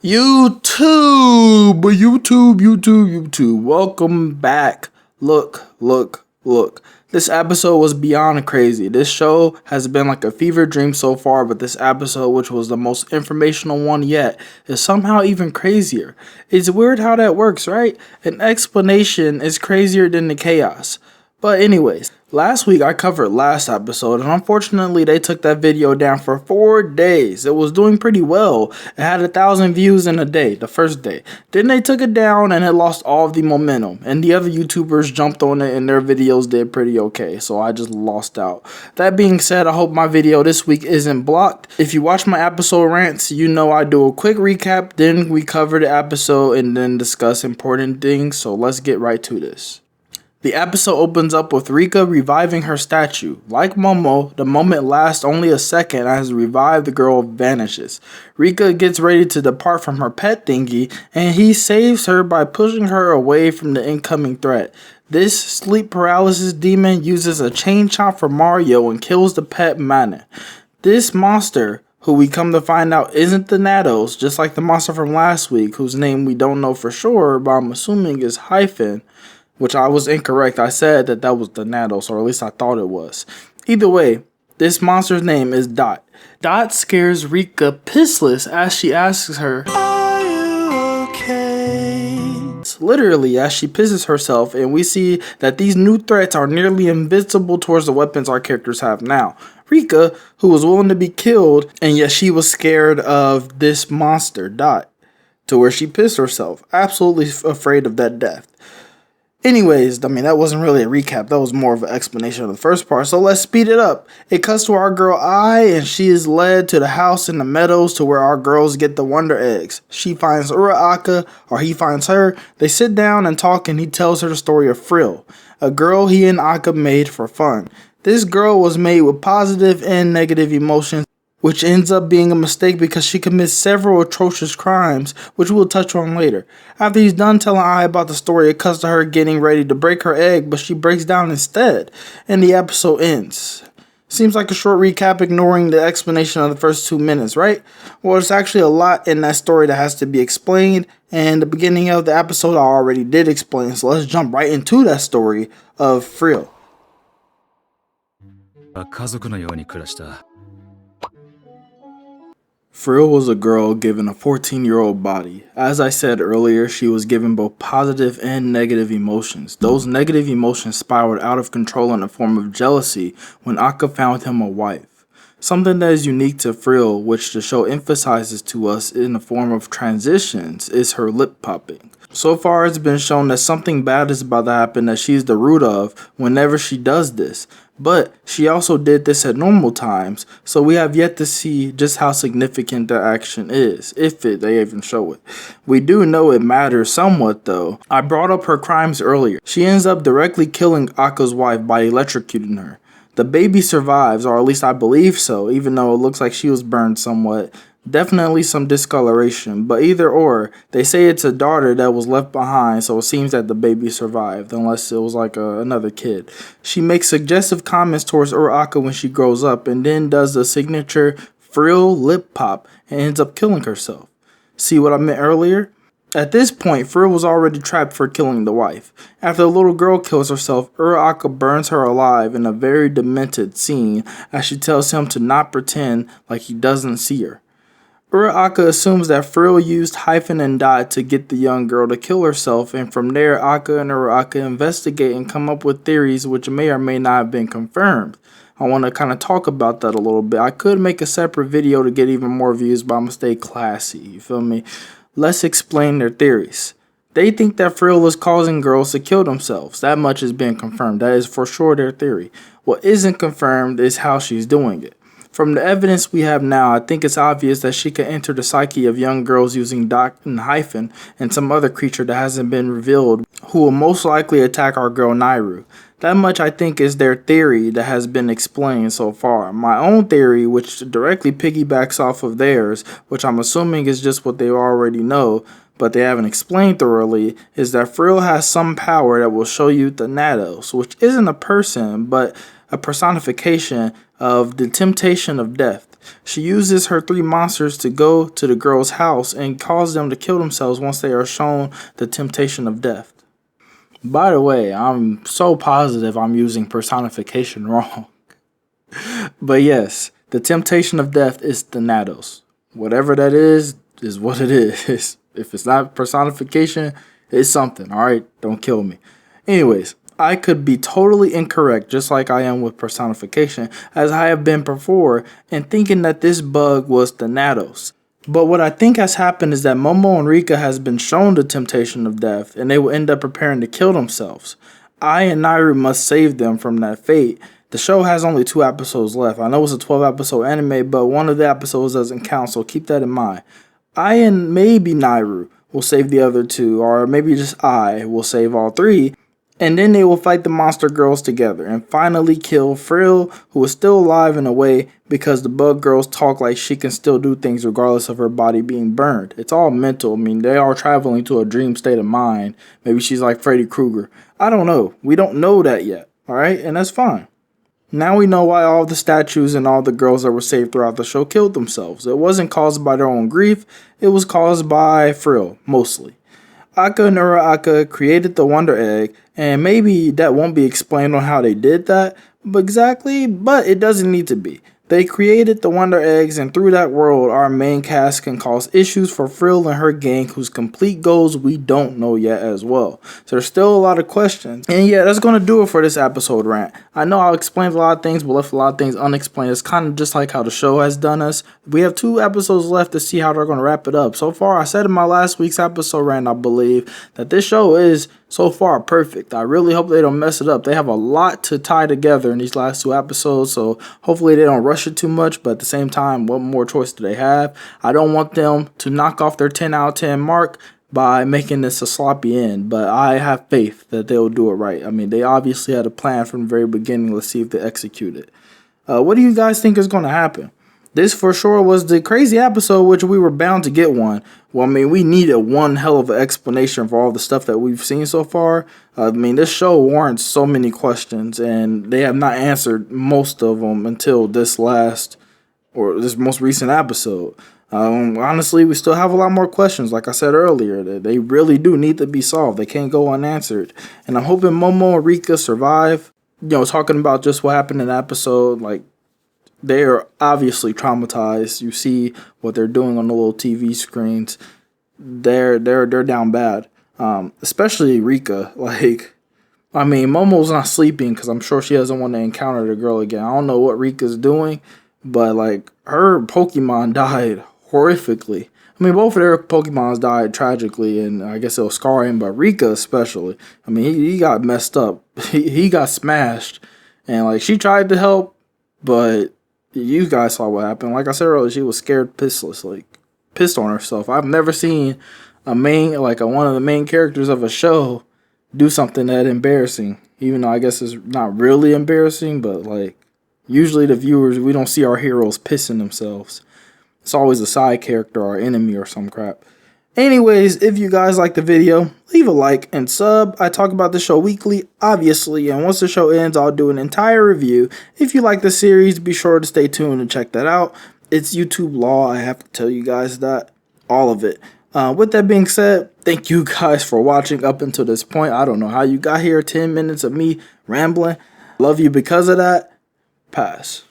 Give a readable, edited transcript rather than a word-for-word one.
YouTube. Welcome back. Look. This episode was beyond crazy. This show has been like a fever dream so far, but this episode, which was the most informational one yet, is somehow even crazier. It's weird how that works, right? An explanation is crazier than the chaos. But anyways, last week I covered last episode, and unfortunately they took that video down for 4 days. It was doing pretty well. It had 1,000 views in a day, the first day. Then they took it down and it lost all of the momentum. And the other YouTubers jumped on it and their videos did pretty okay, so I just lost out. That being said, I hope my video this week isn't blocked. If you watch my episode rants, you know I do a quick recap, then we cover the episode and then discuss important things, so let's get right to this. The episode opens up with Rika reviving her statue. Like Momo, the moment lasts only a second as the revived girl vanishes. Rika gets ready to depart from her pet thingy, and he saves her by pushing her away from the incoming threat. This sleep paralysis demon uses a chain chomp from Mario and kills the pet Mana. This monster, who we come to find out isn't the Nados, just like the monster from last week, whose name we don't know for sure, but I'm assuming is Hyphen. Which I was incorrect. I said that was the Nados, or at least I thought it was. Either way, this monster's name is Dot. Dot scares Rika pissless as she asks her, "Are you okay?" Literally, as she pisses herself, and we see that these new threats are nearly invincible towards the weapons our characters have now. Rika, who was willing to be killed, and yet she was scared of this monster, Dot, to where she pissed herself, absolutely afraid of that death. Anyways, that wasn't really a recap. That was more of an explanation of the first part. So let's speed it up. It cuts to our girl Ai, and she is led to the house in the meadows to where our girls get the Wonder Eggs. She finds Uraraka, or he finds her. They sit down and talk, and he tells her the story of Frill, a girl he and Akka made for fun. This girl was made with positive and negative emotions, which ends up being a mistake because she commits several atrocious crimes, which we'll touch on later. After he's done telling Ai about the story, it cuts to her getting ready to break her egg, but she breaks down instead, and the episode ends. Seems like a short recap ignoring the explanation of the first 2 minutes, right? Well, there's actually a lot in that story that has to be explained, and the beginning of the episode I already did explain, so let's jump right into that story of Frill. Frill was a girl given a 14-year-old body. As I said earlier, she was given both positive and negative emotions. Those negative emotions spiraled out of control in the form of jealousy when Akka found him a wife. Something that is unique to Frill, which the show emphasizes to us in the form of transitions, is her lip popping. So far it's been shown that something bad is about to happen that she's the root of whenever she does this. But she also did this at normal times, so we have yet to see just how significant the action is, if they even show it. We do know it matters somewhat though. I brought up her crimes earlier. She ends up directly killing Akka's wife by electrocuting her. The baby survives, or at least I believe so, even though it looks like she was burned somewhat. Definitely some discoloration, but either or, they say it's a daughter that was left behind, so it seems that the baby survived, unless it was like another kid. She makes suggestive comments towards Uraraka when she grows up, and then does the signature Frill lip pop, and ends up killing herself. See what I meant earlier? At this point, Frill was already trapped for killing the wife. After the little girl kills herself, Uraraka burns her alive in a very demented scene, as she tells him to not pretend like he doesn't see her. Uraraka assumes that Frill used Hyphen and Dot to get the young girl to kill herself, and from there Akka and Uraraka investigate and come up with theories which may or may not have been confirmed. I want to kind of talk about that a little bit. I could make a separate video to get even more views, but I'm going to stay classy, you feel me? Let's explain their theories. They think that Frill is causing girls to kill themselves. That much has been confirmed. That is for sure their theory. What isn't confirmed is how she's doing it. From the evidence we have now, I think it's obvious that she can enter the psyche of young girls using Dot and Hyphen and some other creature that hasn't been revealed, who will most likely attack our girl Nairu. That much I think is their theory that has been explained so far. My own theory, which directly piggybacks off of theirs, which I'm assuming is just what they already know, but they haven't explained thoroughly, is that Frill has some power that will show you the Nados, which isn't a person, but a personification of the temptation of death. She uses her 3 monsters to go to the girl's house and cause them to kill themselves once they are shown the temptation of death. By the way, I'm so positive I'm using personification wrong. But yes, the temptation of death is Thanatos. Whatever that is what it is. If it's not personification, it's something, alright? Don't kill me. Anyways, I could be totally incorrect, just like I am with personification, as I have been before, in thinking that this bug was Thanatos. But what I think has happened is that Momo and Rika has been shown the temptation of death, and they will end up preparing to kill themselves. I and Nairu must save them from that fate. The show has only 2 episodes left. I know it's a 12-episode anime, but one of the episodes doesn't count, so keep that in mind. I and maybe Nairu will save the other 2, or maybe just I will save all 3, and then they will fight the monster girls together and finally kill Frill, who is still alive in a way because the bug girls talk like she can still do things regardless of her body being burned. It's all mental. I mean, they are traveling to a dream state of mind. Maybe she's like Freddy Krueger. I don't know. We don't know that yet, alright? And that's fine. Now we know why all the statues and all the girls that were saved throughout the show killed themselves. It wasn't caused by their own grief. It was caused by Frill, mostly. Aka and Aka created the Wonder Egg, and maybe that won't be explained on how they did that but it doesn't need to be. They created the Wonder Eggs, and through that world, our main cast can cause issues for Frill and her gang, whose complete goals we don't know yet as well. So there's still a lot of questions. And yeah, that's going to do it for this episode rant. I know I explained a lot of things, but left a lot of things unexplained. It's kind of just like how the show has done us. We have 2 episodes left to see how they're going to wrap it up. So far, I said in my last week's episode rant, I believe, that this show is so far perfect. I really hope they don't mess it up. They have a lot to tie together in these last 2 episodes, so hopefully they don't rush it too much, but at the same time, what more choice do they have? I don't want them to knock off their 10 out of 10 mark by making this a sloppy end, but I have faith that they'll do it right. I mean, they obviously had a plan from the very beginning. Let's see if they execute it. What do you guys think is going to happen? This for sure was the crazy episode, which we were bound to get one. Well, I mean, we needed one hell of an explanation for all the stuff that we've seen so far. I mean, this show warrants so many questions, and they have not answered most of them until this most recent episode. Honestly, we still have a lot more questions. Like I said earlier, they really do need to be solved. They can't go unanswered. And I'm hoping Momo and Rika survive. You know, talking about just what happened in the episode, like, they are obviously traumatized. You see what they're doing on the little TV screens. They're down bad. Especially Rika. Like, I mean, Momo's not sleeping because I'm sure she doesn't want to encounter the girl again. I don't know what Rika's doing, but like, her Pokemon died horrifically. I mean, both of their Pokemons died tragically, and I guess it'll scar him, but Rika especially. I mean, he got messed up. He got smashed, and like, she tried to help, but you guys saw what happened. Like I said earlier, she was scared pissless, like pissed on herself. I've never seen one of the main characters of a show do something that embarrassing. Even though I guess it's not really embarrassing, but like, usually the viewers, we don't see our heroes pissing themselves. It's always a side character or enemy or some crap. Anyways, if you guys like the video, leave a like and sub. I talk about the show weekly, obviously, and once the show ends, I'll do an entire review. If you like the series, be sure to stay tuned and check that out. It's YouTube law, I have to tell you guys that. All of it. With that being said, thank you guys for watching up until this point. I don't know how you got here, 10 minutes of me rambling. Love you because of that. Pass.